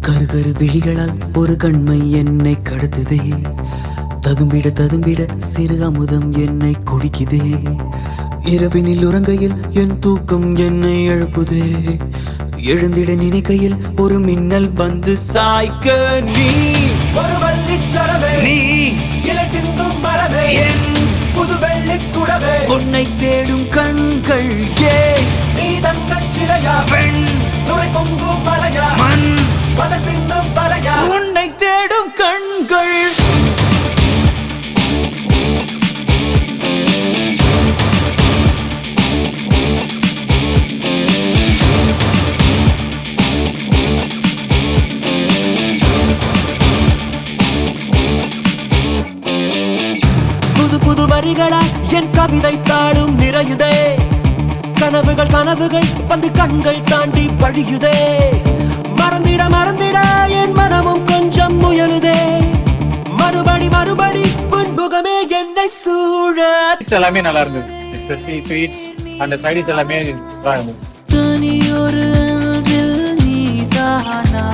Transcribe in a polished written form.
கரு விழிகளால் ஒரு கண்மை என்னை கடத்துதே. ததும்பிட ததும்பிட சிறு அமுதம் என்னை குடிக்குதே. இரவினில் உறங்கையில் என் தூக்கம் என்னை எழுப்புதே. எழுந்திட நினைக்கையில் ஒரு மின்னல் வந்து சாய்க்க நீ ஒரு வள்ளிச்சரமே, நீ இலை சிந்தும் மரமே, என் புது வெள்ளிக் குடமே, உன்னை தேடும் கண்கள் ஏ நீ தங்கச் சிலையா, பெண் நுரை பொங்கும் மலையா, மண் அதன் பின்னும் வலையா, உன்னை தேடும் கண்கள். புது புது வரிகளாய் என் கவிதை தாளும் நிறையுதே. கனவுகள் கனவுகள் வந்து கண்கள் தாண்டி பழியுதே. மறந்திட மறந்திட என் மனமும் கொஞ்சம் முயலுதே. மறுபடி மறுபடி புன்முகமே என்னை சூழ. எல்லாமே நல்லா இருந்தது. எஸ்பெஷலி ஸ்வீட்ஸ் அண்ட் சைடிஸ் எல்லாமே நல்லா இருந்தது. தனியொரு நீதானா